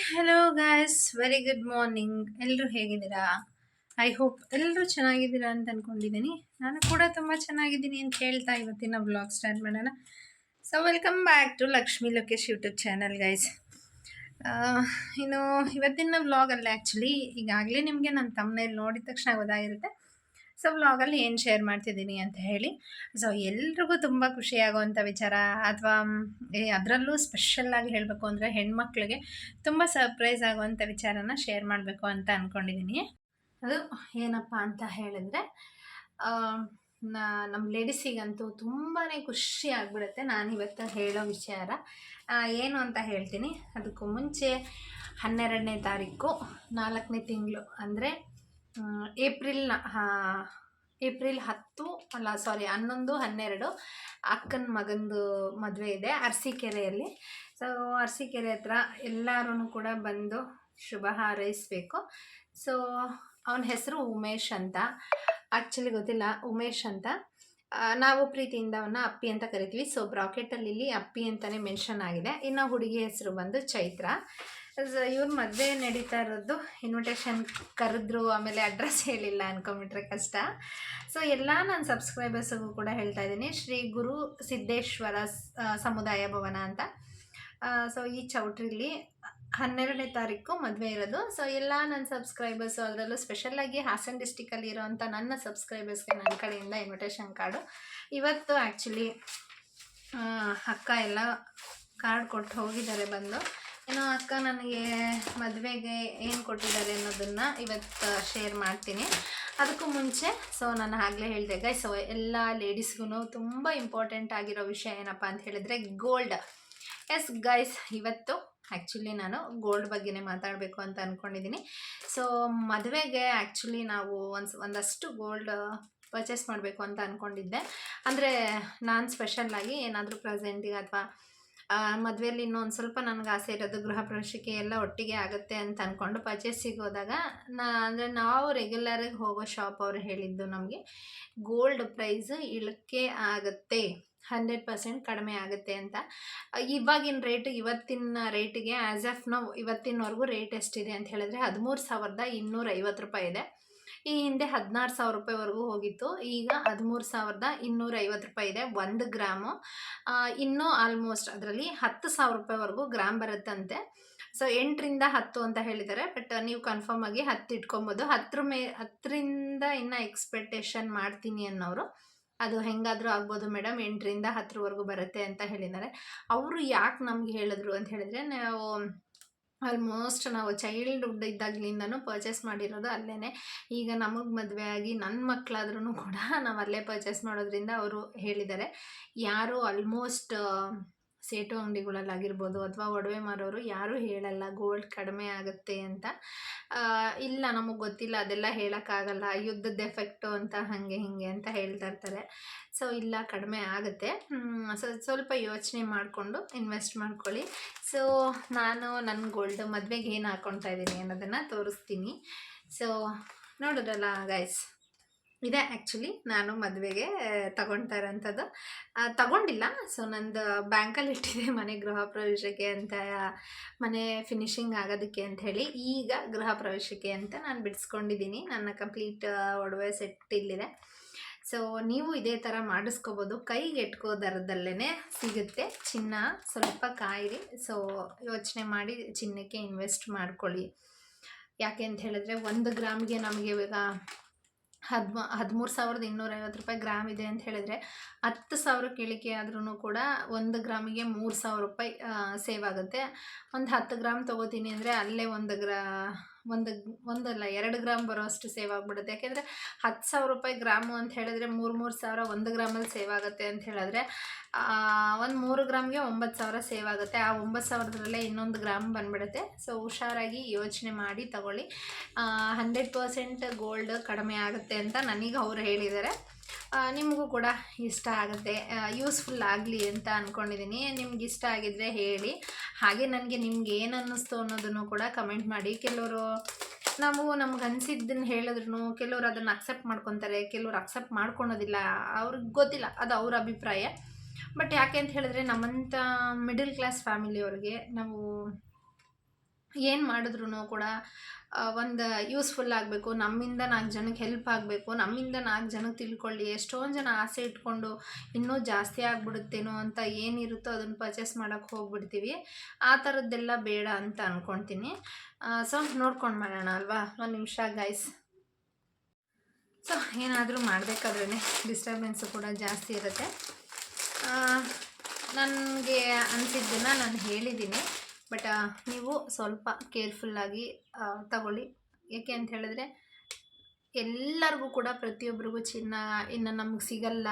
Hello guys, very good morning. ಎಲ್ಲರೂ ಹೇಗಿದ್ದೀರಾ? I hope ಎಲ್ಲರೂ ಚೆನ್ನಾಗಿದ್ದೀರಾ ಅಂತ ಅಂದ್ಕೊಂಡಿದ್ದೀನಿ. ನಾನು ಕೂಡ ತುಂಬ ಚೆನ್ನಾಗಿದ್ದೀನಿ ಅಂತ ಹೇಳ್ತಾ ಇವತ್ತಿನ ಬ್ಲಾಗ್ ಸ್ಟಾರ್ಟ್ ಮಾಡೋಣ. So welcome back to Lakshmi Lokesh YouTube channel guys. ಇನ್ನು ಇವತ್ತಿನ ವ್ಲಾಗಲ್ಲಿ ಆ್ಯಕ್ಚುಲಿ ಈಗಾಗಲೇ ನಿಮಗೆ ನನ್ನ ತಮ್ಮನೇಲಿ ನೋಡಿದ ತಕ್ಷಣ ಗೊತ್ತಾಗಿರುತ್ತೆ. ಸೊ ವ್ಲಾಗಲ್ಲಿ ಏನು ಶೇರ್ ಮಾಡ್ತಿದ್ದೀನಿ ಅಂತ ಹೇಳಿ. ಸೊ ಎಲ್ರಿಗೂ ತುಂಬ ಖುಷಿಯಾಗುವಂಥ ವಿಚಾರ, ಅಥವಾ ಅದರಲ್ಲೂ ಸ್ಪೆಷಲ್ಲಾಗಿ ಹೇಳಬೇಕು ಅಂದರೆ ಹೆಣ್ಮಕ್ಳಿಗೆ ತುಂಬ ಸರ್ಪ್ರೈಸ್ ಆಗುವಂಥ ವಿಚಾರನ ಶೇರ್ ಮಾಡಬೇಕು ಅಂತ ಅಂದ್ಕೊಂಡಿದ್ದೀನಿ. ಅದು ಏನಪ್ಪ ಅಂತ ಹೇಳಿದ್ರೆ, ನಮ್ಮ ಲೇಡೀಸಿಗಂತೂ ತುಂಬಾ ಖುಷಿ ಆಗಿಬಿಡುತ್ತೆ ನಾನು ಇವತ್ತು ಹೇಳೋ ವಿಚಾರ. ಏನು ಅಂತ ಹೇಳ್ತೀನಿ. ಅದಕ್ಕೂ ಮುಂಚೆ 12ನೇ ತಾರೀಕು 4ನೇ ತಿಂಗಳು ಅಂದರೆ ಏಪ್ರಿಲ್ 11, 12 ಅಕ್ಕನ ಮಗಂದು ಮದುವೆ ಇದೆ ಅರಸೀಕೆರೆಯಲ್ಲಿ. ಸೊ ಅರಸೀಕೆರೆ ಹತ್ರ ಎಲ್ಲರೂ ಕೂಡ ಬಂದು ಶುಭ ಹಾರೈಸಬೇಕು. ಸೊ ಅವನ ಹೆಸರು ಉಮೇಶ್ ಅಂತ. ಆ್ಯಕ್ಚುಲಿ ಗೊತ್ತಿಲ್ಲ, ಉಮೇಶ್ ಅಂತ. ನಾವು ಪ್ರೀತಿಯಿಂದ ಅವನ್ನ ಅಪ್ಪಿ ಅಂತ ಕರಿತೀವಿ. ಸೊ ಬ್ರಾಕೆಟಲ್ಲಿ ಇಲ್ಲಿ ಅಪ್ಪಿ ಅಂತಲೇ ಮೆನ್ಷನ್ ಆಗಿದೆ. ಇನ್ನು ಹುಡುಗಿ ಹೆಸರು ಬಂದು ಚೈತ್ರ. ಇವ್ರ ಮದುವೆ ನಡೀತಾ ಇರೋದು, ಇನ್ವಿಟೇಷನ್ ಕರೆದ್ರು, ಆಮೇಲೆ ಅಡ್ರೆಸ್ ಹೇಳಿಲ್ಲ ಅನ್ಕೊಂಬಿಟ್ರೆ ಕಷ್ಟ. ಸೊ ಎಲ್ಲ ನನ್ನ ಸಬ್ಸ್ಕ್ರೈಬರ್ಸಿಗೂ ಕೂಡ ಹೇಳ್ತಾ ಇದ್ದೀನಿ, ಶ್ರೀ ಗುರು ಸಿದ್ದೇಶ್ವರ ಸಮುದಾಯ ಭವನ ಅಂತ. ಸೊ ಈ ಚೌಟ್ರಿಲಿ 12ನೇ ತಾರೀಕು ಮದುವೆ ಇರೋದು. ಸೊ ಎಲ್ಲ ನನ್ನ ಸಬ್ಸ್ಕ್ರೈಬರ್ಸು, ಅದರಲ್ಲೂ ಸ್ಪೆಷಲಾಗಿ ಹಾಸನ ಡಿಸ್ಟಿಕಲ್ಲಿ ಇರೋವಂಥ ನನ್ನ ಸಬ್ಸ್ಕ್ರೈಬರ್ಸ್ಗೆ ನನ್ನ ಕಡೆಯಿಂದ ಇನ್ವಿಟೇಷನ್ ಕಾರ್ಡು. ಇವತ್ತು ಆ್ಯಕ್ಚುಲಿ ಅಕ್ಕ ಎಲ್ಲ ಕಾರ್ಡ್ ಕೊಟ್ಟು ಹೋಗಿದ್ದಾರೆ ಬಂದು. ಇನ್ನು ಅಕ್ಕ ನನಗೆ ಮದುವೆಗೆ ಏನು ಕೊಟ್ಟಿದ್ದಾರೆ ಅನ್ನೋದನ್ನು ಇವತ್ತು ಶೇರ್ ಮಾಡ್ತೀನಿ. ಅದಕ್ಕೂ ಮುಂಚೆ ನಾನು ಆಗಲೇ ಹೇಳಿದೆ ಗೈಸ್, ಎಲ್ಲ ಲೇಡೀಸ್ಗೂ ತುಂಬ ಇಂಪಾರ್ಟೆಂಟ್ ಆಗಿರೋ ವಿಷಯ ಏನಪ್ಪ ಅಂತ ಹೇಳಿದರೆ ಗೋಲ್ಡ್. ಎಸ್ ಗೈಸ್, ಇವತ್ತು ಆ್ಯಕ್ಚುಲಿ ನಾನು ಗೋಲ್ಡ್ ಬಗ್ಗೆನೇ ಮಾತಾಡಬೇಕು ಅಂತ ಅಂದ್ಕೊಂಡಿದ್ದೀನಿ. ಸೊ ಮದುವೆಗೆ ಆ್ಯಕ್ಚುಲಿ ನಾವು ಒಂದಷ್ಟು ಗೋಲ್ಡ್ ಪರ್ಚೇಸ್ ಮಾಡಬೇಕು ಅಂತ ಅಂದ್ಕೊಂಡಿದ್ದೆ. ಅಂದರೆ ನಾನು ಸ್ಪೆಷಲ್ಲಾಗಿ ಏನಾದರೂ ಪ್ರೆಸೆಂಟಿಗೆ ಅಥವಾ ಮದುವೆಯಲ್ಲಿ ಇನ್ನೊಂದು ಸ್ವಲ್ಪ ನನಗೆ ಆಸೆ ಇರೋದು, ಗೃಹ ಪ್ರವೇಶಕ್ಕೆ ಎಲ್ಲ ಒಟ್ಟಿಗೆ ಆಗುತ್ತೆ ಅಂತ ಅಂದ್ಕೊಂಡು ಪರ್ಚೇಸಿಗೆ ಹೋದಾಗ ಅಂದರೆ ನಾವು ರೆಗ್ಯುಲರಾಗಿ ಹೋಗೋ ಶಾಪ್ ಅವರು ಹೇಳಿದ್ದು ನಮಗೆ ಗೋಲ್ಡ್ ಪ್ರೈಸ್ ಇಳಕ್ಕೆ ಆಗುತ್ತೆ, 100% ಕಡಿಮೆ ಆಗುತ್ತೆ ಅಂತ. ಇವಾಗಿನ ರೇಟ್, ಇವತ್ತಿನ ರೇಟಿಗೆ ಆ್ಯಸ್ ಆಫ್ ನಾವು ಇವತ್ತಿನವರೆಗೂ ರೇಟ್ ಎಷ್ಟಿದೆ ಅಂತ ಹೇಳಿದ್ರೆ 13,250 ರೂಪಾಯಿ ಇದೆ. ಈ ಹಿಂದೆ 16,000 ರೂಪಾಯಿವರೆಗೂ ಹೋಗಿತ್ತು. ಈಗ 13,250 ರೂಪಾಯಿ ಇದೆ 1 ಗ್ರಾಮು. ಇನ್ನೂ ಆಲ್ಮೋಸ್ಟ್ ಅದರಲ್ಲಿ 10,000 ರೂಪಾಯಿವರೆಗೂ ಗ್ರಾಮ್ ಬರುತ್ತಂತೆ. ಸೊ 8ರಿಂದ 10 ಅಂತ ಹೇಳಿದ್ದಾರೆ, ಬಟ್ ನೀವು ಕನ್ಫರ್ಮ್ ಆಗಿ 10 ಇಟ್ಕೊಬೋದು. 10ರಿಂದ ಇನ್ನು ಎಕ್ಸ್ಪೆಕ್ಟೇಷನ್ ಮಾಡ್ತೀನಿ ಅನ್ನೋರು ಅದು ಹೆಂಗಾದರೂ ಆಗ್ಬೋದು ಮೇಡಮ್, 8ರಿಂದ 10ವರೆಗೂ ಬರುತ್ತೆ ಅಂತ ಹೇಳಿದ್ದಾರೆ. ಅವರು ಯಾಕೆ ನಮ್ಗೆ ಹೇಳಿದ್ರು ಅಂತ ಹೇಳಿದ್ರೆ, ನಾವು ಚೈಲ್ಡ್ಹುಡ್ ಇದ್ದಾಗಲಿಂದನೂ ಪರ್ಚೇಸ್ ಮಾಡಿರೋದು ಅಲ್ಲೇ. ಈಗ ನಮಗೆ ಮದುವೆ ಆಗಿ ನನ್ನ ಮಕ್ಕಳಾದ್ರೂ ಕೂಡ ನಾವು ಅಲ್ಲೇ ಪರ್ಚೇಸ್ ಮಾಡೋದ್ರಿಂದ ಅವರು ಹೇಳಿದ್ದಾರೆ. ಯಾರು ಆಲ್ಮೋಸ್ಟ್ ಸೇಟು ಅಂಗಡಿಗಳಲ್ಲಾಗಿರ್ಬೋದು ಅಥವಾ ಒಡವೆ ಮಾರೋರು ಯಾರೂ ಹೇಳಲ್ಲ ಗೋಲ್ಡ್ ಕಡಿಮೆ ಆಗುತ್ತೆ ಅಂತ. ಇಲ್ಲ ನಮಗೆ ಗೊತ್ತಿಲ್ಲ, ಅದೆಲ್ಲ ಹೇಳೋಕ್ಕಾಗಲ್ಲ, ಯುದ್ಧದ ಎಫೆಕ್ಟು ಅಂತ ಹಾಗೆ ಹೀಗೆ ಅಂತ ಹೇಳ್ತಾ ಇರ್ತಾರೆ. ಸೊ ಇಲ್ಲ, ಕಡಿಮೆ ಆಗುತ್ತೆ. ಸ್ವಲ್ಪ ಯೋಚನೆ ಮಾಡಿಕೊಂಡು ಇನ್ವೆಸ್ಟ್ ಮಾಡ್ಕೊಳ್ಳಿ. ಸೊ ನಾನು ನನ್ನ ಗೋಲ್ಡ್ ಮದುವೆಗೆ ಏನು ಹಾಕ್ಕೊಳ್ತಾ ಇದ್ದೀನಿ ಅನ್ನೋದನ್ನು ತೋರಿಸ್ತೀನಿ. ಸೊ ನೋಡಿದ್ರಲ್ಲ ಗೈಸ್, ಇದೇ ಆ್ಯಕ್ಚುಲಿ ನಾನು ಮದುವೆಗೆ ತಗೊಳ್ತಾ ಇರೋಂಥದ್ದು. ತಗೊಂಡಿಲ್ಲ, ಸೊ ನಂದು ಬ್ಯಾಂಕಲ್ಲಿ ಇಟ್ಟಿದೆ ಮನೆ ಗೃಹ ಪ್ರವೇಶಕ್ಕೆ ಅಂತ, ಮನೆ ಫಿನಿಶಿಂಗ್ ಆಗೋದಕ್ಕೆ ಅಂಥೇಳಿ. ಈಗ ಗೃಹ ಪ್ರವೇಶಕ್ಕೆ ಅಂತ ನಾನು ಬಿಡಿಸ್ಕೊಂಡಿದ್ದೀನಿ. ನನ್ನ ಕಂಪ್ಲೀಟ್ ಒಡವೆ ಸೆಟ್ ಇಲ್ಲಿದೆ. ಸೊ ನೀವು ಇದೇ ಥರ ಮಾಡಿಸ್ಕೋಬೋದು, ಕೈಗೆ ಎಟ್ಕೋ ದರದಲ್ಲೇ ಸಿಗುತ್ತೆ ಚಿನ್ನ. ಸ್ವಲ್ಪ ಕಾಯಿರಿ. ಸೊ ಯೋಚನೆ ಮಾಡಿ ಚಿನ್ನಕ್ಕೆ ಇನ್ವೆಸ್ಟ್ ಮಾಡ್ಕೊಳ್ಳಿ. ಯಾಕೆ ಅಂತ ಹೇಳಿದ್ರೆ 1 ಗ್ರಾಮ್ಗೆ ನಮಗೆ ಇವಾಗ 13,250 ರೂಪಾಯಿ ಗ್ರಾಮ್ ಇದೆ ಅಂತ ಹೇಳಿದ್ರೆ 10,000 ಇಳಿಕೆ ಆದ್ರೂ ಕೂಡ 1 ಗ್ರಾಮಿಗೆ 3,000 ರೂಪಾಯಿ ಸೇವ್ ಆಗುತ್ತೆ. ಒಂದು 10 ಗ್ರಾಮ್ ತೊಗೋತೀನಿ ಅಂದರೆ ಅಲ್ಲೇ 2 ಗ್ರಾಮ್ ಬರೋಷ್ಟು ಸೇವ್ ಆಗಿಬಿಡುತ್ತೆ. ಯಾಕೆಂದರೆ 10,000 ರೂಪಾಯಿ ಗ್ರಾಮು ಅಂತ ಹೇಳಿದ್ರೆ 3,000 1 ಗ್ರಾಮಲ್ಲಿ ಸೇವ್ ಆಗುತ್ತೆ ಅಂತ ಹೇಳಿದ್ರೆ ಒಂದು 3 ಗ್ರಾಮ್ಗೆ 9,000 ಸೇವ್ ಆಗುತ್ತೆ. ಆ 9,000ದಲ್ಲೇ ಇನ್ನೊಂದು ಗ್ರಾಮ್ ಬಂದುಬಿಡುತ್ತೆ. ಸೊ ಹುಷಾರಾಗಿ ಯೋಚನೆ ಮಾಡಿ ತಗೊಳ್ಳಿ. 100% ಗೋಲ್ಡ್ ಕಡಿಮೆ ಆಗುತ್ತೆ ಅಂತ ನನಗೆ ಅವ್ರು ಹೇಳಿದ್ದಾರೆ. ನಿಮಗೂ ಕೂಡ ಇಷ್ಟ ಆಗುತ್ತೆ, ಯೂಸ್ಫುಲ್ ಆಗಲಿ ಅಂತ ಅಂದ್ಕೊಂಡಿದ್ದೀನಿ. ನಿಮ್ಗೆ ಇಷ್ಟ ಆಗಿದ್ದರೆ ಹೇಳಿ. ಹಾಗೆ ನನಗೆ ನಿಮ್ಗೆ ಏನು ಅನ್ನಿಸ್ತು ಅನ್ನೋದನ್ನು ಕೂಡ ಕಮೆಂಟ್ ಮಾಡಿ. ಕೆಲವರು ನಮ್ಗೆ ಅನಿಸಿದ್ದನ್ನು ಹೇಳಿದ್ರು, ಕೆಲವರು ಅದನ್ನು ಅಕ್ಸೆಪ್ಟ್ ಮಾಡ್ಕೊತಾರೆ, ಕೆಲವರು ಅಕ್ಸೆಪ್ಟ್ ಮಾಡ್ಕೊಳೋದಿಲ್ಲ. ಅವ್ರಿಗೆ ಗೊತ್ತಿಲ್ಲ, ಅದು ಅವ್ರ ಅಭಿಪ್ರಾಯ. ಬಟ್ ಯಾಕೆ ಅಂತ ಹೇಳಿದ್ರೆ ನಮ್ಮಂಥ ಮಿಡಲ್ ಕ್ಲಾಸ್ ಫ್ಯಾಮಿಲಿಯವ್ರಿಗೆ ನಾವು ಏನು ಮಾಡಿದ್ರು ಕೂಡ ಒಂದು ಯೂಸ್ಫುಲ್ ಆಗಬೇಕು, ನಮ್ಮಿಂದ 4 ಜನಕ್ಕೆ ಹೆಲ್ಪ್ ಆಗಬೇಕು, ನಮ್ಮಿಂದ 4 ಜನಕ್ಕೆ ತಿಳ್ಕೊಳ್ಳಿ. ಎಷ್ಟೊಂದು ಜನ ಆಸೆ ಇಟ್ಕೊಂಡು ಇನ್ನೂ ಜಾಸ್ತಿ ಆಗಿಬಿಡುತ್ತೇನೋ ಅಂತ ಏನಿರುತ್ತೋ ಅದನ್ನು ಪರ್ಚೇಸ್ ಮಾಡೋಕ್ಕೆ ಹೋಗ್ಬಿಡ್ತೀವಿ. ಆ ಥರದ್ದೆಲ್ಲ ಬೇಡ ಅಂತ ಅಂದ್ಕೊಳ್ತೀನಿ. ಸೊ ನೋಡ್ಕೊಂಡು ಮಾಡೋಣ ಅಲ್ವಾ. ಒಂದು ನಿಮಿಷ ಗೈಸ್. ಸೊ ಏನಾದರೂ ಮಾಡಬೇಕಾದ್ರೇ ಡಿಸ್ಟರ್ಬೆನ್ಸು ಕೂಡ ಜಾಸ್ತಿ ಇರುತ್ತೆ. ನನಗೆ ಅನಿಸಿದ್ದನ್ನು ನಾನು ಹೇಳಿದ್ದೀನಿ, ಬಟ್ ನೀವು ಸ್ವಲ್ಪ ಕೇರ್ಫುಲ್ಲಾಗಿ ತಗೊಳ್ಳಿ. ಏಕೆ ಅಂತ ಹೇಳಿದ್ರೆ ಎಲ್ಲರಿಗೂ ಕೂಡ ಪ್ರತಿಯೊಬ್ಬರಿಗೂ ಚಿನ್ನ ಇನ್ನು ನಮಗೆ ಸಿಗಲ್ಲ,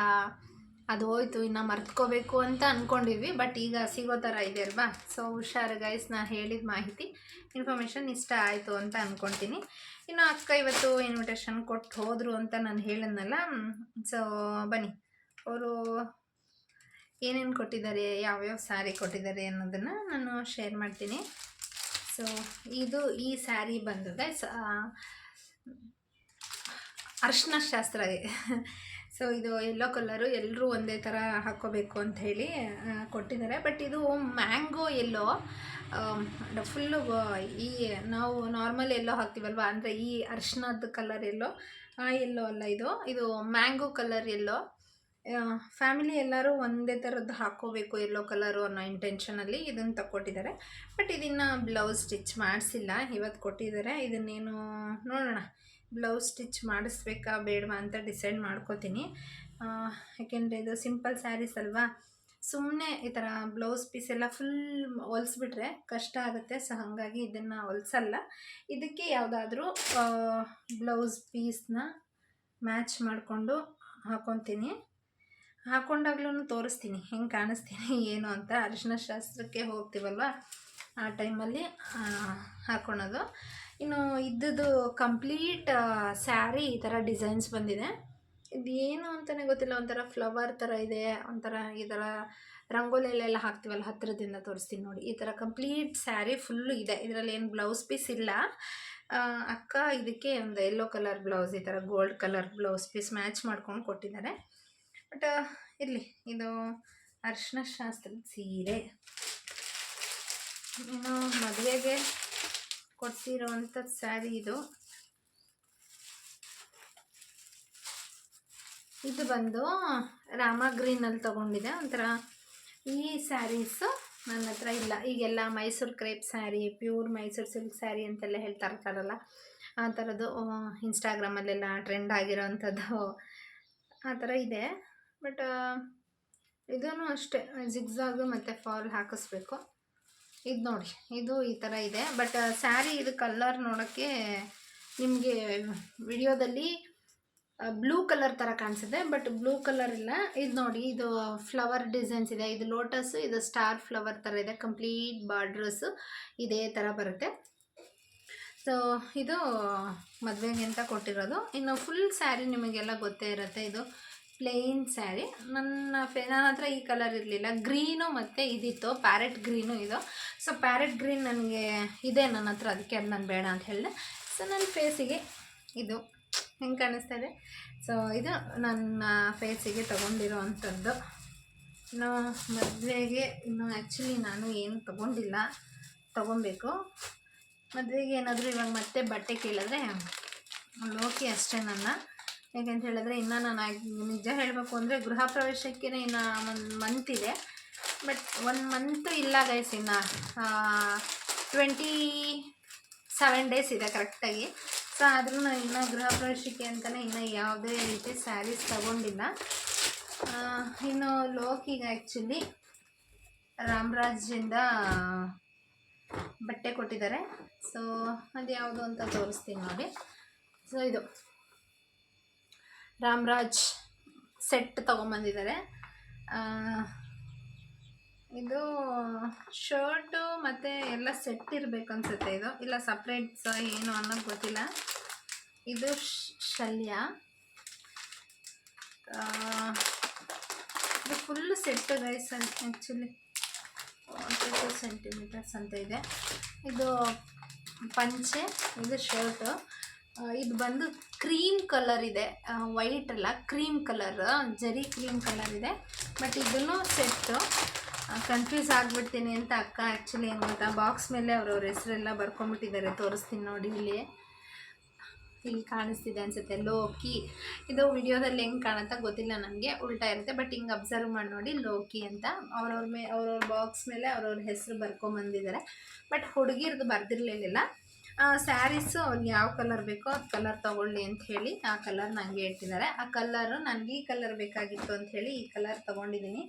ಅದು ಹೋಯ್ತು, ಇನ್ನು ಮರ್ತ್ಕೋಬೇಕು ಅಂತ ಅಂದ್ಕೊಂಡಿದ್ವಿ. ಬಟ್ ಈಗ ಸಿಗೋ ಥರ ಇದೆ ಅಲ್ವಾ. ಸೊ ಹುಷಾರು ಗೈಸ್. ನಾನು ಹೇಳಿದ ಮಾಹಿತಿ ಇನ್ಫಾರ್ಮೇಷನ್ ಇಷ್ಟ ಆಯಿತು ಅಂತ ಅಂದ್ಕೊಳ್ತೀನಿ. ಇನ್ನು ಅಕ್ಕ ಇವತ್ತು ಇನ್ವಿಟೇಷನ್ ಕೊಟ್ಟು ಹೋದರು ಅಂತ ನಾನು ಹೇಳಿದ್ನಲ್ಲ. ಸೊ ಬನ್ನಿ, ಅವರು ಏನೇನು ಕೊಟ್ಟಿದ್ದಾರೆ, ಯಾವ್ಯಾವ ಸ್ಯಾರಿ ಕೊಟ್ಟಿದ್ದಾರೆ ಅನ್ನೋದನ್ನು ನಾನು ಶೇರ್ ಮಾಡ್ತೀನಿ. ಸೊ ಈ ಸ್ಯಾರಿ ಬಂದು ಗೈಸ್ ಅರ್ಶಿನ ಶಾಸ್ತ್ರ. ಸೊ ಇದು ಯೆಲ್ಲೋ ಕಲರು, ಎಲ್ಲರೂ ಒಂದೇ ಥರ ಹಾಕ್ಕೋಬೇಕು ಅಂತ ಹೇಳಿ ಕೊಟ್ಟಿದ್ದಾರೆ. ಬಟ್ ಇದು ಮ್ಯಾಂಗೋ ಯೆಲ್ಲೋ, ಫುಲ್ಲು ಈ ನಾವು ನಾರ್ಮಲ್ ಎಲ್ಲೋ ಹಾಕ್ತೀವಲ್ವ, ಅಂದರೆ ಈ ಅರ್ಶಿನದ ಕಲರ್ ಎಲ್ಲೋ, ಆ ಎಲ್ಲೋ ಅಲ್ಲ, ಇದು ಮ್ಯಾಂಗೋ ಕಲರ್ ಎಲ್ಲೋ. ಫ್ಯಾಮಿಲಿ ಎಲ್ಲರೂ ಒಂದೇ ಥರದ್ದು ಹಾಕ್ಕೋಬೇಕು ಯೆಲ್ಲೋ ಕಲರು ಅನ್ನೋ ಇಂಟೆನ್ಷನಲ್ಲಿ ಇದನ್ನು ತಗೊಟ್ಟಿದ್ದಾರೆ. ಬಟ್ ಇದನ್ನು ಬ್ಲೌಸ್ ಸ್ಟಿಚ್ ಮಾಡಿಸಿಲ್ಲ, ಇವತ್ತು ಕೊಟ್ಟಿದ್ದಾರೆ. ಇದನ್ನೇನು ನೋಡೋಣ, ಬ್ಲೌಸ್ ಸ್ಟಿಚ್ ಮಾಡಿಸ್ಬೇಕಾ ಬೇಡವಾ ಅಂತ ಡಿಸೈಡ್ ಮಾಡ್ಕೋತೀನಿ. ಯಾಕೆಂದರೆ ಇದು ಸಿಂಪಲ್ ಸ್ಯಾರೀಸ್ ಅಲ್ವಾ, ಸುಮ್ಮನೆ ಈ ಥರ ಬ್ಲೌಸ್ ಪೀಸ್ ಎಲ್ಲ ಫುಲ್ ಹೊಲಿಸ್ಬಿಟ್ರೆ ಕಷ್ಟ ಆಗುತ್ತೆ. ಸೊ ಹಾಗಾಗಿ ಇದನ್ನು ಹೊಲಿಸಲ್ಲ. ಇದಕ್ಕೆ ಯಾವುದಾದ್ರೂ ಬ್ಲೌಸ್ ಪೀಸ್ನ ಮ್ಯಾಚ್ ಮಾಡಿಕೊಂಡು ಹಾಕ್ಕೊತೀನಿ. ಹಾಕ್ಕೊಂಡಾಗ್ಲೂ ತೋರಿಸ್ತೀನಿ ಹೆಂಗೆ ಕಾಣಿಸ್ತೀನಿ ಏನು ಅಂತ. ಅರಿಶಿನ ಶಾಸ್ತ್ರಕ್ಕೆ ಹೋಗ್ತೀವಲ್ವ, ಆ ಟೈಮಲ್ಲಿ ಹಾಕ್ಕೊಳೋದು. ಇನ್ನು ಇದ್ದದ್ದು ಕಂಪ್ಲೀಟ್ ಸ್ಯಾರಿ ಈ ಥರ ಡಿಸೈನ್ಸ್ ಬಂದಿದೆ. ಇದು ಏನು ಅಂತಲೇ ಗೊತ್ತಿಲ್ಲ, ಒಂಥರ ಫ್ಲವರ್ ಥರ ಇದೆ, ಒಂಥರ ಈ ಥರ ರಂಗೋಲಿಯಲ್ಲೆಲ್ಲ ಹಾಕ್ತೀವಲ್ಲ, ಹತ್ತಿರದಿಂದ ತೋರಿಸ್ತೀನಿ ನೋಡಿ. ಈ ಥರ ಕಂಪ್ಲೀಟ್ ಸ್ಯಾರಿ ಫುಲ್ಲು ಇದೆ. ಇದರಲ್ಲಿ ಏನು ಬ್ಲೌಸ್ ಪೀಸ್ ಇಲ್ಲ. ಅಕ್ಕ ಇದಕ್ಕೆ ಒಂದು ಯೆಲ್ಲೋ ಕಲರ್ ಬ್ಲೌಸ್, ಈ ಥರ gold colour blouse piece match ಮಾಡ್ಕೊಂಡು ಕೊಟ್ಟಿದ್ದಾರೆ. ಬಟ್ ಇರಲಿ, ಇದು ಅರಿಶಿನ ಶಾಸ್ತ್ರದ ಸೀರೆ. ಇನ್ನು ಮದುವೆಗೆ ಕೊಡ್ಸಿರೋವಂಥದ್ದು ಸ್ಯಾರಿ ಇದು. ಇದು ಬಂದು ರಾಮ ಗ್ರೀನಲ್ಲಿ ತೊಗೊಂಡಿದೆ. ಒಂಥರ ಈ ಸ್ಯಾರೀಸು ನನ್ನ ಹತ್ರ ಇಲ್ಲ. ಈಗೆಲ್ಲ Mysuru crepe sari, pure Mysuru silk sari ಅಂತೆಲ್ಲ ಹೇಳ್ತಾ ಇರ್ತಾರಲ್ಲ, ಆ ಥರದ್ದು ಇನ್ಸ್ಟಾಗ್ರಾಮಲ್ಲೆಲ್ಲ ಟ್ರೆಂಡ್ ಆಗಿರೋವಂಥದ್ದು ಆ ಥರ ಇದೆ. ಬಟ್ ಇದೂ ಅಷ್ಟೇ ಜಿಗ್ಜಾಗು ಮತ್ತು ಫಾಲ್ ಹಾಕಿಸ್ಬೇಕು. ಇದು ನೋಡಿ, ಇದು ಈ ಥರ ಇದೆ. ಬಟ್ ಸ್ಯಾರಿ ಇದು ಕಲರ್ ನೋಡೋಕ್ಕೆ ನಿಮಗೆ ವಿಡಿಯೋದಲ್ಲಿ ಬ್ಲೂ ಕಲರ್ ಥರ ಕಾಣಿಸುತ್ತೆ, ಬಟ್ ಬ್ಲೂ ಕಲರ್ ಇಲ್ಲ. ಇದು ನೋಡಿ, ಇದು ಫ್ಲವರ್ ಡಿಸೈನ್ಸ್ ಇದೆ. ಇದು ಲೋಟಸ್ಸು, ಇದು ಸ್ಟಾರ್ ಫ್ಲವರ್ ಥರ ಇದೆ. ಕಂಪ್ಲೀಟ್ ಬಾರ್ಡ್ರಸ್ಸು ಇದೇ ಥರ ಬರುತ್ತೆ. ಸೊ ಇದು ಮದುವೆಗೆ ಅಂತ ಕೊಟ್ಟಿರೋದು. ಇನ್ನು ಫುಲ್ ಸ್ಯಾರಿ ನಿಮಗೆಲ್ಲ ಗೊತ್ತೇ ಇರುತ್ತೆ. ಇದು ಪ್ಲೇನ್ ಸ್ಯಾರಿ. ನನ್ನ ಹತ್ರ ಈ ಕಲರ್ ಇರಲಿಲ್ಲ, ಗ್ರೀನು ಮತ್ತು ಇದಿತ್ತು, ಪ್ಯಾರೆಟ್ ಗ್ರೀನು ಇದು. ಸೊ ಪ್ಯಾರೆಟ್ ಗ್ರೀನ್ ನನಗೆ ಇದೆ ನನ್ನ ಹತ್ರ, ಅದಕ್ಕೆ ಅದು ನಾನು ಬೇಡ ಅಂತ ಹೇಳಿದೆ. ಸೊ ನನ್ನ ಫೇಸಿಗೆ ಇದು ಹೆಂಗೆ ಕಾಣಿಸ್ತಾ ಇದೆ. ಸೊ ಇದು ನನ್ನ ಫೇಸಿಗೆ ತೊಗೊಂಡಿರೋ ಅಂಥದ್ದು. ಇನ್ನು ಮದುವೆಗೆ ಇನ್ನು ಆ್ಯಕ್ಚುಲಿ ನಾನು ಏನು ತೊಗೊಂಡಿಲ್ಲ, ತೊಗೊಬೇಕು. ಮದುವೆಗೆ ಏನಾದರೂ ಇವಾಗ ಮತ್ತೆ ಬಟ್ಟೆ ಕೇಳಿದ್ರೆ ಲೋಕಿ ಅಷ್ಟೇ ನನ್ನ. ಯಾಕೆಂತ ಹೇಳಿದ್ರೆ ಇನ್ನು ನಾನು ನಿಜ ಹೇಳಬೇಕು ಅಂದರೆ ಗೃಹ ಪ್ರವೇಶಕ್ಕೆ ಇನ್ನು 1 ಮಂತ್ ಇದೆ. ಬಟ್ 1 ಮಂತು ಇಲ್ಲ ಗೈಸ್, ಇನ್ನು 27 ಡೇಸ್ ಇದೆ ಕರೆಕ್ಟಾಗಿ. ಸೊ ಆದರೂ ನಾನು ಇನ್ನೂ ಗೃಹ ಪ್ರವೇಶಕ್ಕೆ ಅಂತಲೇ ಇನ್ನೂ ಯಾವುದೇ ರೀತಿ ಸ್ಯಾರೀಸ್ ತಗೊಂಡಿಲ್ಲ. ಇನ್ನು ಲೋಕಿಗೆ ಆ್ಯಕ್ಚುಲಿ ರಾಮರಾಜಿಂದ ಬಟ್ಟೆ ಕೊಟ್ಟಿದ್ದಾರೆ. ಸೊ ಅದು ಯಾವುದು ಅಂತ ತೋರಿಸ್ತೀನಿ ನೋಡಿ. ಸೊ ಇದು ರಾಮರಾಜ್ ಸೆಟ್ ತೊಗೊಂಬಂದಿದ್ದಾರೆ. ಇದು ಶರ್ಟು ಮತ್ತು ಎಲ್ಲ ಸೆಟ್ ಇರಬೇಕು ಅನಿಸುತ್ತೆ. ಇದು ಇಲ್ಲ ಸಪ್ರೇಟ್ಸ್ ಏನು ಅನ್ನೋದು ಗೊತ್ತಿಲ್ಲ. ಇದು ಶಲ್ಯ, ಇದು full set guys. Actually 42 centimetres ಅಂತ ಇದೆ. ಇದು ಪಂಚೆ, ಇದು ಶರ್ಟು. ಇದು ಬಂದು ಕ್ರೀಮ್ ಕಲರ್ ಇದೆ, ವೈಟ್ ಅಲ್ಲ ಕ್ರೀಮ್ ಕಲರ್, ಜರಿ ಕ್ರೀಮ್ ಕಲರ್ ಇದೆ. ಬಟ್ ಇದನ್ನು ಸೆಟ್ಟು. ಕನ್ಫ್ಯೂಸ್ ಆಗಿಬಿಡ್ತೀನಿ ಅಂತ ಅಕ್ಕ ಆ್ಯಕ್ಚುಲಿ ಏನು ಗೊತ್ತಾ, ಬಾಕ್ಸ್ ಮೇಲೆ ಅವ್ರವ್ರ ಹೆಸರೆಲ್ಲ ಬರ್ಕೊಂಬಿಟ್ಟಿದ್ದಾರೆ. ತೋರಿಸ್ತೀನಿ ನೋಡಿ, ಇಲ್ಲಿ ಕಾಣಿಸ್ತಿದೆ ಅನಿಸುತ್ತೆ, ಲೋಕಿ. ಇದು ವಿಡಿಯೋದಲ್ಲಿ ಹೆಂಗೆ ಕಾಣುತ್ತಾ ಗೊತ್ತಿಲ್ಲ ನನಗೆ, ಉಲ್ಟಾ ಇರುತ್ತೆ. ಬಟ್ ಹಿಂಗೆ ಅಬ್ಸರ್ವ್ ಮಾಡಿ ನೋಡಿ, ಲೋಕಿ ಅಂತ ಅವ್ರವ್ರ ಬಾಕ್ಸ್ ಮೇಲೆ ಅವ್ರವ್ರ ಹೆಸರು ಬರ್ಕೊಂಬಂದಿದ್ದಾರೆ. ಬಟ್ ಹುಡುಗಿರ್ದು ಬರ್ದಿರಲಿಲ್ಲ. ಸ್ಯಾರೀಸು ಅವ್ರಿಗೆ ಯಾವ ಕಲರ್ ಬೇಕೋ ಅದು ಕಲರ್ ತೊಗೊಳ್ಳಿ ಅಂತ ಹೇಳಿ ಆ ಕಲರ್ ನನಗೆ ಹೇಳ್ತಿದ್ದಾರೆ. ಆ ಕಲರು ನನಗೆ ಈ ಕಲರ್ ಬೇಕಾಗಿತ್ತು ಅಂಥೇಳಿ ಈ ಕಲರ್ ತೊಗೊಂಡಿದ್ದೀನಿ.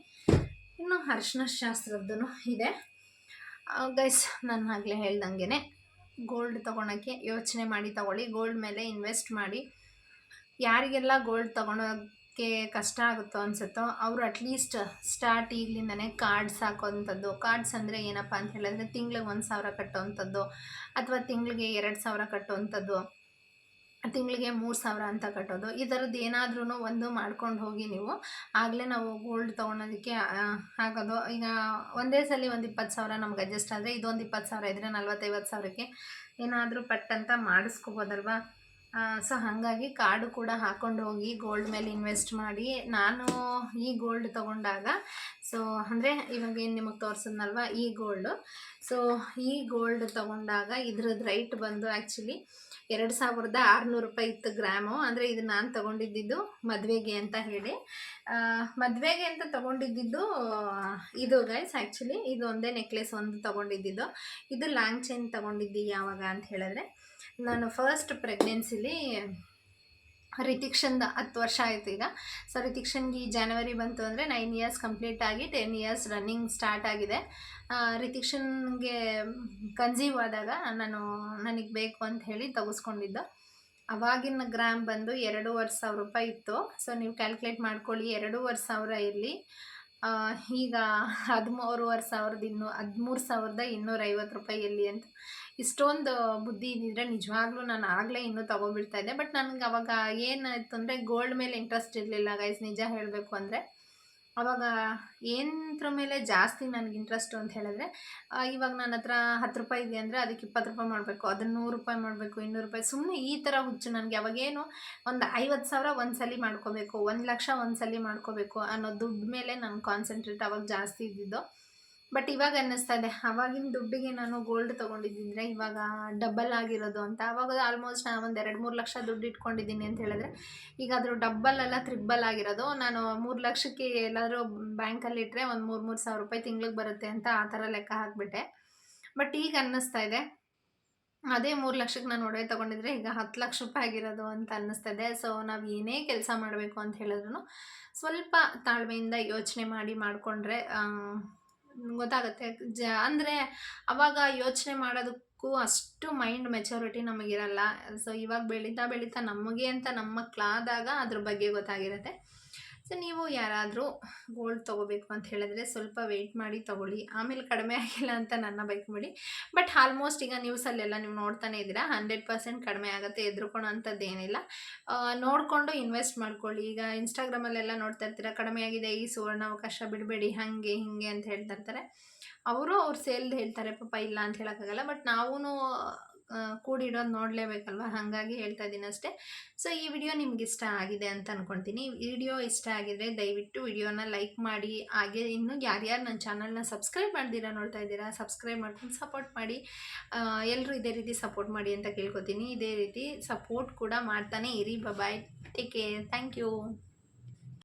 ಇನ್ನು ಅರಿಶಿನ ಶಾಸ್ತ್ರದ್ದು ಇದೆ ಗೈಸ್. ನಾನು ಆಗಲೇ ಹೇಳ್ದಂಗೆ ಗೋಲ್ಡ್ ತೊಗೊಳಕ್ಕೆ ಯೋಚನೆ ಮಾಡಿ ತೊಗೊಳ್ಳಿ. ಗೋಲ್ಡ್ ಮೇಲೆ ಇನ್ವೆಸ್ಟ್ ಮಾಡಿ. ಯಾರಿಗೆಲ್ಲ ಗೋಲ್ಡ್ ತೊಗೊಳೋಕ್ಕೆ ಕಷ್ಟ ಆಗುತ್ತೋ ಅನಿಸುತ್ತೋ ಅವರು ಅಟ್ಲೀಸ್ಟ್ ಸ್ಟಾರ್ಟ್ ಈಗಲಿಂದನೇ ಕಾರ್ಡ್ಸ್ ಹಾಕೋವಂಥದ್ದು. ಕಾರ್ಡ್ಸ್ ಅಂದರೆ ಏನಪ್ಪ ಅಂತ ಹೇಳಿದ್ರೆ ತಿಂಗ್ಳಿಗೆ 1,000 ಕಟ್ಟೋವಂಥದ್ದು, ಅಥವಾ ತಿಂಗಳಿಗೆ 2,000 ಕಟ್ಟೋವಂಥದ್ದು, ತಿಂಗಳಿಗೆ 3,000 ಅಂತ ಕಟ್ಟೋದು. ಈ ಥರದ್ದು ಏನಾದ್ರೂ ಒಂದು ಮಾಡ್ಕೊಂಡು ಹೋಗಿ ನೀವು. ಆಗಲೇ ನಾವು ಗೋಲ್ಡ್ ತೊಗೊಳೋದಕ್ಕೆ ಆಗೋದು. ಈಗ ಒಂದೇ ಸಲ ಒಂದು 20,000 ನಮ್ಗೆ ಅಡ್ಜಸ್ಟ್ ಆದರೆ, ಇದೊಂದು 20,000 ಇದ್ದರೆ 40,000-50,000ಕ್ಕೆ ಏನಾದರೂ ಪಟ್ಟಂತ ಮಾಡಿಸ್ಕೋಬೋದಲ್ವ. ಸೊ ಹಾಗಾಗಿ ಕಾರ್ಡು ಕೂಡ ಹಾಕ್ಕೊಂಡು ಹೋಗಿ ಗೋಲ್ಡ್ ಮೇಲೆ ಇನ್ವೆಸ್ಟ್ ಮಾಡಿ. ನಾನು ಈ ಗೋಲ್ಡ್ ತೊಗೊಂಡಾಗ, ಸೊ ಅಂದರೆ ಇವಾಗ ಏನು ನಿಮಗೆ ತೋರಿಸಿದ್ನಲ್ವ ಈ ಗೋಲ್ಡು. ಸೊ ಈ ಗೋಲ್ಡ್ ತೊಗೊಂಡಾಗ ಇದ್ರದ್ದು ರೈಟ್ ಬಂದು ಆ್ಯಕ್ಚುಲಿ 2,600 ರೂಪಾಯಿ ಇತ್ತು ಗ್ರಾಮು. ಅಂದರೆ ಇದು ನಾನು ತೊಗೊಂಡಿದ್ದು ಮದುವೆಗೆ ಅಂತ ಹೇಳಿ, ಮದುವೆಗೆ ಅಂತ ತೊಗೊಂಡಿದ್ದು ಇದು ಗೈಸ್. ಆ್ಯಕ್ಚುಲಿ ಇದು ಒಂದೇ ನೆಕ್ಲೆಸ್ ಒಂದು ತೊಗೊಂಡಿದ್ದು. ಇದು ಲಾಂಗ್ ಚೈನ್ ತೊಗೊಂಡಿದ್ದು ಯಾವಾಗ ಅಂತ ಹೇಳಿದ್ರೆ, ನಾನು ಫಸ್ಟ್ ಪ್ರೆಗ್ನೆನ್ಸಿಲಿ ರಿತಿಕ್ಷನ್ದು 10 ವರ್ಷ ಆಯಿತು ಈಗ. ಸೊ ರಿತಿಕ್ಷನ್ಗೆ ಈ ಜನವರಿ ಬಂತು ಅಂದರೆ 9 ಇಯರ್ಸ್ ಕಂಪ್ಲೀಟ್ ಆಗಿ 10 ಇಯರ್ಸ್ ರನ್ನಿಂಗ್ ಸ್ಟಾರ್ಟ್ ಆಗಿದೆ. ರಿತಿಕ್ಷನ್ಗೆ ಕನ್ಸೀವ್ ಆದಾಗ ನನಗೆ ಬೇಕು ಅಂತ ಹೇಳಿ ತೆಗೆಸ್ಕೊಂಡಿದ್ದು. ಅವಾಗಿನ ಗ್ರಾಮ್ ಬಂದು 2,500 ರೂಪಾಯಿ ಇತ್ತು. ಸೊ ನೀವು ಕ್ಯಾಲ್ಕುಲೇಟ್ ಮಾಡ್ಕೊಳ್ಳಿ, 2,500 ಇರಲಿ. ಈಗ 13,250 ರೂಪಾಯಿ ಎಲ್ಲಿ ಅಂತ. ಇಷ್ಟೊಂದು ಬುದ್ಧಿ ಇದ್ದಿದ್ರೆ ನಿಜವಾಗ್ಲೂ ನಾನು ಆಗಲೇ ಇನ್ನೂ ತೊಗೊಬಿಡ್ತಾ ಇದ್ದೆ. ಬಟ್ ನನಗೆ ಅವಾಗ ಏನಾಯಿತು ಅಂದರೆ ಗೋಲ್ಡ್ ಮೇಲೆ ಇಂಟ್ರೆಸ್ಟ್ ಇರಲಿಲ್ಲ ಗೈಸ್, ನಿಜ ಹೇಳಬೇಕು ಅಂದರೆ. ಅವಾಗ ಏನರ ಮೇಲೆ ಜಾಸ್ತಿ ನನಗೆ ಇಂಟ್ರೆಸ್ಟು ಅಂತ ಹೇಳಿದ್ರೆ, ಇವಾಗ ನನ್ನ ಹತ್ರ 10 ರೂಪಾಯಿ ಇದೆ ಅಂದರೆ ಅದಕ್ಕೆ 20 ರೂಪಾಯಿ ಮಾಡಬೇಕು, ಅದನ್ನು 100 ರೂಪಾಯಿ ಮಾಡಬೇಕು, 200 ರೂಪಾಯಿ, ಸುಮ್ಮನೆ ಈ ಥರ ಹುಚ್ಚು ನನಗೆ. ಅವಾಗೇನು ಒಂದು 50,000 ಒಂದು ಸಲ ಮಾಡ್ಕೋಬೇಕು, 1,00,000 ಒಂದು ಸಲ ಮಾಡ್ಕೋಬೇಕು ಅನ್ನೋ ದುಡ್ಡು ಮೇಲೆ ನನ್ನ ಕಾನ್ಸಂಟ್ರೇಟ್ ಅವಾಗ ಜಾಸ್ತಿ ಇದ್ದಿದ್ದು. ಬಟ್ ಇವಾಗ ಅನ್ನಿಸ್ತಾ ಇದೆ, ಆವಾಗಿನ ದುಡ್ಡಿಗೆ ನಾನು ಗೋಲ್ಡ್ ತೊಗೊಂಡಿದ್ದಿದ್ರೆ ಇವಾಗ ಡಬಲ್ ಆಗಿರೋದು ಅಂತ. ಆವಾಗ ಆಲ್ಮೋಸ್ಟ್ ನಾನು ಒಂದು 2-3 ಲಕ್ಷ ದುಡ್ಡು ಇಟ್ಕೊಂಡಿದ್ದೀನಿ ಅಂತ ಹೇಳಿದ್ರೆ, ಈಗ ಅದ್ರ ಡಬ್ಬಲ್ ಅಲ್ಲ ತ್ರಿಬ್ಬಲ್ ಆಗಿರೋದು. ನಾನು 3 ಲಕ್ಷಕ್ಕೆ ಎಲ್ಲಾದರೂ ಬ್ಯಾಂಕಲ್ಲಿ ಇಟ್ಟರೆ ಒಂದು 3,000 ರೂಪಾಯಿ ತಿಂಗ್ಳಿಗೆ ಬರುತ್ತೆ ಅಂತ ಆ ಥರ ಲೆಕ್ಕ ಹಾಕಿಬಿಟ್ಟೆ. ಬಟ್ ಈಗ ಅನ್ನಿಸ್ತಾ ಇದೆ, ಅದೇ 3 ಲಕ್ಷಕ್ಕೆ ನಾನು ಒಡವೆ ತೊಗೊಂಡಿದ್ರೆ ಈಗ 10 ಲಕ್ಷ ರೂಪಾಯಿ ಆಗಿರೋದು ಅಂತ ಅನ್ನಿಸ್ತಾ ಇದೆ. ಸೊ ನಾವು ಏನೇ ಕೆಲಸ ಮಾಡಬೇಕು ಅಂತ ಹೇಳಿದ್ರು ಸ್ವಲ್ಪ ತಾಳ್ಮೆಯಿಂದ ಯೋಚನೆ ಮಾಡಿಕೊಂಡ್ರೆ ಗೊತ್ತಾಗುತ್ತೆ. ಅಂದರೆ ಅವಾಗ ಯೋಚನೆ ಮಾಡೋದಕ್ಕೂ ಅಷ್ಟು ಮೈಂಡ್ ಮೆಚುರಿಟಿ ನಮಗಿರಲ್ಲ. ಸೊ ಇವಾಗ ಬೆಳೀತಾ ನಮಗೆ ಅಂತ ನಮ್ಮ ಮಕ್ಕಳಾದಾಗ ಅದ್ರ ಬಗ್ಗೆ ಗೊತ್ತಾಗಿರುತ್ತೆ. ಸೊ ನೀವು ಯಾರಾದರೂ ಗೋಲ್ಡ್ ತೊಗೋಬೇಕು ಅಂತ ಹೇಳಿದ್ರೆ ಸ್ವಲ್ಪ ವೆಯ್ಟ್ ಮಾಡಿ ತೊಗೊಳ್ಳಿ. ಆಮೇಲೆ ಕಡಿಮೆ ಆಗಿಲ್ಲ ಅಂತ ನನ್ನ ಬೈಕ್ಬಿಡಿ. ಬಟ್ ಆಲ್ಮೋಸ್ಟ್ ಈಗ ನ್ಯೂಸಲ್ಲೆಲ್ಲ ನೀವು ನೋಡ್ತಾನೆ ಇದ್ದೀರಾ, 100% ಕಡಿಮೆ ಆಗುತ್ತೆ, ಹೆದ್ರುಕೊಳ್ಳೋ ಅಂಥದ್ದು ಏನಿಲ್ಲ. ನೋಡಿಕೊಂಡು ಇನ್ವೆಸ್ಟ್ ಮಾಡ್ಕೊಳ್ಳಿ. ಈಗ ಇನ್ಸ್ಟಾಗ್ರಾಮಲ್ಲೆಲ್ಲ ನೋಡ್ತಾ ಇರ್ತೀರ, ಕಡಿಮೆ ಆಗಿದೆ, ಈ ಸುವರ್ಣ ಅವಕಾಶ ಬಿಡಬೇಡಿ, ಹಾಗೆ ಹಿಂಗೆ ಅಂತ ಹೇಳ್ತಾ ಇರ್ತಾರೆ. ಅವ್ರು ಸೇಲ್ದು ಹೇಳ್ತಾರೆ, ಪಾಪ ಇಲ್ಲ ಅಂತ ಹೇಳೋಕ್ಕಾಗಲ್ಲ. ಬಟ್ ನಾವೂ ಕೂಡಿಡೋದು ನೋಡಲೇಬೇಕಲ್ವ, ಹಾಗಾಗಿ ಹೇಳ್ತಾ ಇದ್ದೀನಿ ಅಷ್ಟೇ. ಸೊ ಈ ವಿಡಿಯೋ ನಿಮ್ಗೆ ಇಷ್ಟ ಆಗಿದೆ ಅಂತ ಅಂದ್ಕೊಳ್ತೀನಿ. ವಿಡಿಯೋ ಇಷ್ಟ ಆಗಿದ್ರೆ ದಯವಿಟ್ಟು ವಿಡಿಯೋನ ಲೈಕ್ ಮಾಡಿ. ಹಾಗೆ ಇನ್ನೂ ಯಾರ್ಯಾರು ನನ್ನ ಚಾನಲ್ನ ಸಬ್ಸ್ಕ್ರೈಬ್ ಮಾಡ್ದಿರಾ ನೋಡ್ತಾ ಇದ್ದೀರಾ, ಸಬ್ಸ್ಕ್ರೈಬ್ ಮಾಡ್ಕೊಂಡು ಸಪೋರ್ಟ್ ಮಾಡಿ. ಎಲ್ಲರೂ ಇದೇ ರೀತಿ ಸಪೋರ್ಟ್ ಮಾಡಿ ಅಂತ ಕೇಳ್ಕೊತೀನಿ. ಇದೇ ರೀತಿ ಸಪೋರ್ಟ್ ಕೂಡ ಮಾಡ್ತಾನೆ ಇರಿ. ಬಾಯ್, ಟೇಕ್ ಕೇರ್, ಥ್ಯಾಂಕ್ ಯು.